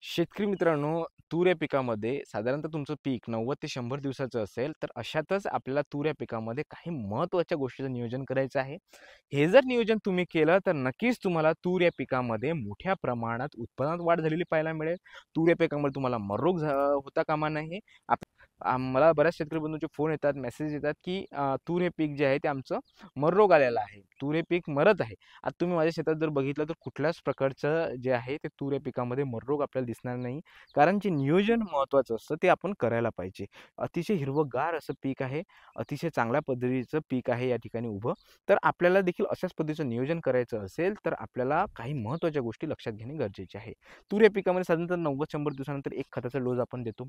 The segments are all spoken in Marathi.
शेतकरी मित्रांनो, तूर या पिकामध्ये साधारणतः तुमचं पीक 90 ते 100 दिवसाचं असेल, तर अशातच आपल्याला तूर या पिकामध्ये काही महत्त्वाच्या गोष्टीचं नियोजन करायचं आहे. हे जर नियोजन तुम्ही केलं, तर नक्कीच तुम्हाला तूर या पिकामध्ये मोठ्या प्रमाणात उत्पन्नात वाढ झालेली पाहायला मिळेल. तूर या पिकामध्ये तुम्हाला मर होता कामा नये. मला बऱ्याच शेतकरी बंधूंचे फोन येतात, मेसेज येतात, की तूर हे पीक जे आहे ते आमचं मर आलेला आहे. तूर हे पीक मरत आहे. आता तुम्ही माझ्या शेतात जर बघितलं तर कुठल्याच प्रकारचं जे आहे ते तूर या पिकामध्ये मर आपल्याला दिसणार नाही. कारण जे नियोजन महत्त्वाचं असतं ते आपण करायला पाहिजे. अतिशय हिरवंगार असं पीक आहे. अतिशय चांगल्या पद्धतीचं पीक आहे या ठिकाणी उभं. तर आपल्याला देखील अशाच पद्धतीचं नियोजन करायचं असेल, तर आपल्याला काही महत्त्वाच्या गोष्टी लक्षात घेणे गरजेचे आहे. तूर या पिकामध्ये साधारणतः 90-100 दिवसानंतर एक खताचा डोस आपण देतो.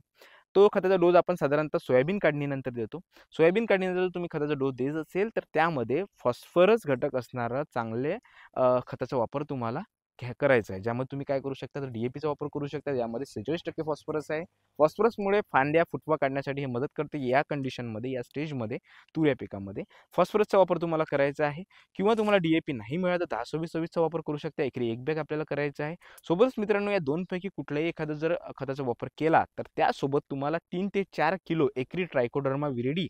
तो खताचा डोस आपण साधारणतः सोयाबीन काढणीनंतर देतो. सोयाबीन काढणीनंतर तुम्ही खताचा डोस देत असेल, तर त्यामध्ये फॉस्फरस घटक असणारं चांगले खताचा वापर तुम्हाला करायचा आहे. ज्यामध्ये तुम्ही काय करू शकता, तर डी-ए-पीचा वापर करू शकता. यामध्ये 46% फॉस्फरस आहे. फॉस्फरसमुळे फांद्या फुटवा काढण्यासाठी हे मदत करते. या कंडिशनमध्ये, या स्टेजमध्ये तूर या पिकामध्ये फॉस्फरसचा वापर तुम्हाला करायचा आहे किंवा तुम्हाला डी-ए-पी नाही मिळालं तर 10-26-26चा वापर करू शकता. एकरी 1 बॅग आपल्याला करायचा आहे. सोबतच मित्रांनो, या दोनपैकी कुठल्याही एखादा जर खताचा वापर केला, तर त्यासोबत तुम्हाला 3 ते 4 किलो एकरी ट्रायकोडर्मा विरिडी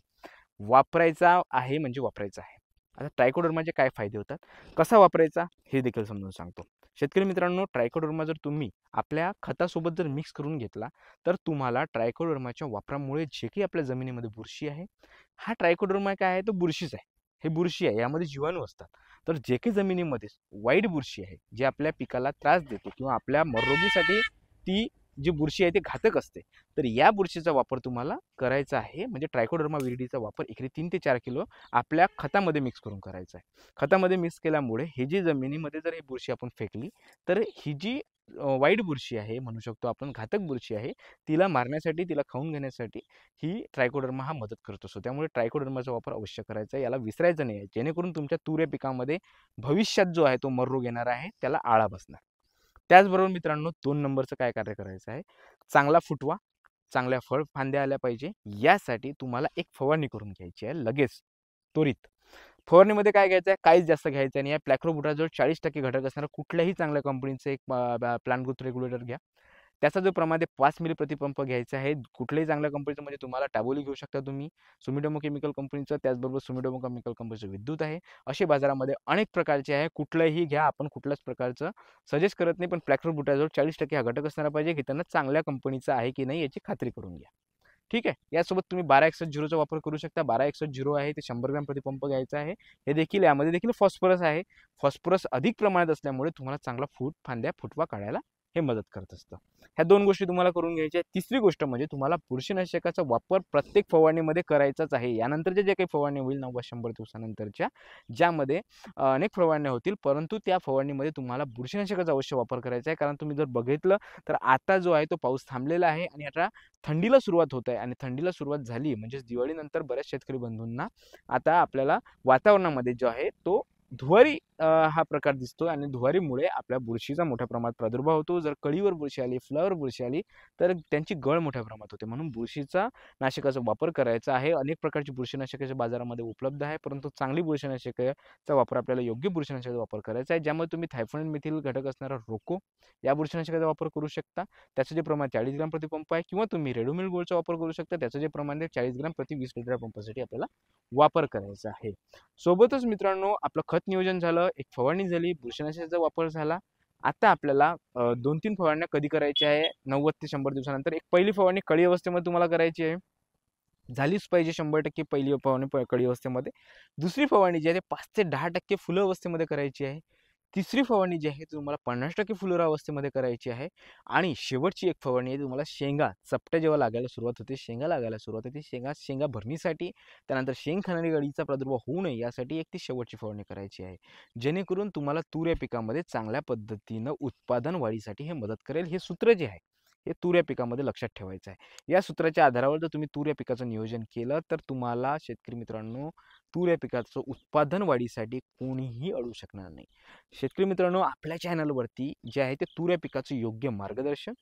वापरायचा आहे म्हणजे वापरायचा आहे. आता ट्रायकोडर्माचे काय फायदे होतात, कसा वापरायचा हे देखील समजून सांगतो. शेतकरी मित्रांनो, ट्रायकोडर्मा जर तुम्ही आपल्या खतासोबत जर मिक्स करून घेतला, तर तुम्हाला ट्रायकोडर्माच्या वापरामुळे जे काही आपल्या जमिनीमध्ये बुरशी आहे, हा ट्रायकोडर्मा काय आहे, तो बुरशीच आहे. हे बुरशी आहे, यामध्ये जीवाणू असतात. तर जे काही जमिनीमध्ये वाईट बुरशी आहे, जे आपल्या पिकाला त्रास देते किंवा आपल्या मरोगीसाठी ती जी बुरशी आहे ती घातक असते. तर या बुरशीचा वापर तुम्हाला करायचा आहे. म्हणजे ट्रायकोडर्मा विरिडीचा वापर एकरी 3 ते 4 किलो आपल्या खतामध्ये मिक्स करून करायचा आहे. खतामध्ये मिक्स केल्यामुळे ही जी जमिनीमध्ये जर ही बुरशी आपण फेकली, तर ही जी वाईट बुरशी आहे, म्हणू शकतो आपण घातक बुरशी आहे, तिला मारण्यासाठी, तिला खाऊन घेण्यासाठी ही ट्रायकोडर्मा हा मदत करत असतो. त्यामुळे ट्रायकोडर्माचा वापर अवश्य करायचा आहे. याला विसरायचं नाही आहे. जेणेकरून तुमच्या तूर या पिकामध्ये भविष्यात जो आहे तो मर रोग येणार आहे, त्याला आळा बसणार. त्याचबरोबर मित्रांनो, 2 नंबरचं काय कार्य करायचं आहे, चांगला फुटवा, चांगल्या फळ फांद्या आल्या पाहिजे, यासाठी तुम्हाला एक फवारणी करून घ्यायची आहे लगेच, त्वरित. फवारणीमध्ये काय घ्यायचं आहे, काहीच जास्त घ्यायचं नाही आहे. प्लॅक्रोबुटाजवळ 40% घटक असणारा कुठल्याही चांगल्या कंपनीचं एक प्लांट ग्रोथ रेग्युलेटर घ्या. त्याचा जो प्रमाण आहे 5 मिली प्रतिपंप घ्यायचा आहे. कुठल्याही चांगल्या कंपनीचं म्हणजे तुम्हाला टॅबोली घेऊ शकता तुम्ही, सुमिटोमो केमिकल कंपनीचं, त्याचबरोबर सुमिटोमो केमिकल कंपनीचं विद्युत आहे. असे बाजारामध्ये अनेक प्रकारचे आहे. कुठलंही घ्या, आपण कुठल्याच प्रकारचं सजेस्ट करत नाही, पण प्लॅक्रोबुटाजवळ 40% हा घटक असणारा पाहिजे. घेताना चांगल्या कंपनीचा आहे की नाही याची खात्री करून घ्या. ठीक आहे. यासोबत तुम्ही 1261 वापर करू शकता. 1261 आहे ते 100 ग्रॅम प्रतिपंप घ्यायचा आहे. हे देखील यामध्ये देखील फॉस्फरस आहे. फॉस्फरस अधिक प्रमाणात असल्यामुळे तुम्हाला चांगला फांद्या फुटवा काढायला हे मदत करत असतं. ह्या 2 गोष्टी तुम्हाला करून घ्यायच्या आहेत. तिसरी गोष्ट म्हणजे तुम्हाला बुरशीनाशकाचा वापर प्रत्येक फवारणीमध्ये करायचाच आहे. यानंतरच्या जे काही फवारणी होईल 90-100 दिवसानंतरच्या, ज्यामध्ये अनेक फवारण्या होतील, परंतु त्या फवारणीमध्ये तुम्हाला बुरशीनाशकाचा अवश्य वापर करायचा आहे. कारण तुम्ही जर बघितलं तर आता जो आहे तो पाऊस थांबलेला आहे आणि आता थंडीला सुरुवात होत आहे आणि थंडीला सुरुवात झाली म्हणजेच दिवाळीनंतर बऱ्याच शेतकरी बंधूंना आता आपल्याला वातावरणामध्ये जो आहे तो धुवारी हा प्रकार दिसतो आणि धुवारीमुळे आपल्या बुरशीचा मोठ्या प्रमाणात प्रादुर्भाव होतो. जर कळीवर बुरशी आली, फुलावर बुरशी आली, तर त्यांची गळ मोठ्या प्रमाणात होते. म्हणून बुरशीचा नाशकाचा वापर करायचा आहे. अनेक प्रकारची बुरशीनाशके बाजारामध्ये उपलब्ध आहे, परंतु चांगली बुरशीनाशकाचा वापर आपल्याला योग्य बुरशीनाशकाचा वापर करायचा आहे. ज्यामध्ये तुम्ही थायफोन मिथिल घटक असणारा रोको या बुरशीनाशकाचा वापर करू शकता. त्याचं जे प्रमाण 40 ग्रॅम प्रतिपंप आहे किंवा तुम्ही रेडोमिल गोल्डचा वापर करू शकता. त्याचं जे प्रमाण आहे 40 ग्रॅम प्रति 20 लिटर पंपासाठी आपल्याला वापर करायचा आहे. सोबतच मित्रांनो, आपलं खत नियोजन झालं, एक फवारणी झाली, बुरशीनाशकाचा वापर झाला. आता आपल्याला 2-3 फवारण्या कधी करायच्या आहे, 90 ते 100 दिवसानंतर. एक पहिली फवारणी कळी अवस्थेमध्ये तुम्हाला करायची आहे. झालीच पाहिजे 100% पहिली फवारणी कळी अवस्थेमध्ये. दुसरी फवारणी जी आहे, ते 5 ते 10% फुलं अवस्थेमध्ये करायची आहे. तिसरी फवारणी जी आहे, ती तुम्हाला 50% फुलोरा अवस्थेमध्ये करायची आहे. आणि शेवटची एक फवारणी आहे, तुम्हाला शेंगा चपट्या जेव्हा लागायला सुरुवात होते, शेंगा लागायला सुरुवात होते, शेंगा भरणीसाठी, त्यानंतर शेंग खाणारी अळीचा प्रादुर्भाव होऊ नये यासाठी एक ती शेवटची फवारणी करायची आहे. जेणेकरून तुम्हाला तूर या पिकामध्ये चांगल्या पद्धतीनं उत्पादन वाढीसाठी हे मदत करेल. हे सूत्र जे आहे, हे तूर या पिकामध्ये लक्षात ठेवायचं आहे. या सूत्राच्या आधारावर जर तुम्ही तूर या पिकाचं नियोजन केलं, तर तुम्हाला शेतकरी मित्रांनो, तूर या पिकाचं उत्पादन वाढीसाठी कोणीही अडवू शकणार नाही. शेतकरी मित्रांनो, आपल्या चॅनलवरती जे आहे ते तूर या पिकाचं योग्य मार्गदर्शन,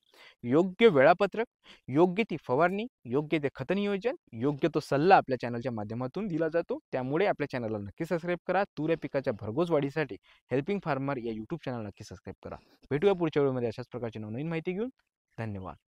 योग्य वेळापत्रक, योग्य ती फवारणी, योग्य ते खत नियोजन, योग्य तो सल्ला आपल्या चॅनलच्या माध्यमातून दिला जातो. त्यामुळे आपल्या चॅनलला नक्की सबस्क्राईब करा. तूर या पिकाच्या भरघोस वाढीसाठी हेल्पिंग फार्मर या यूट्यूब चॅनल नक्की सबस्क्राईब करा. भेटूया पुढच्या व्हिडिओमध्ये अशाच प्रकारची नवनवीन माहिती घेऊन. धन्यवाद.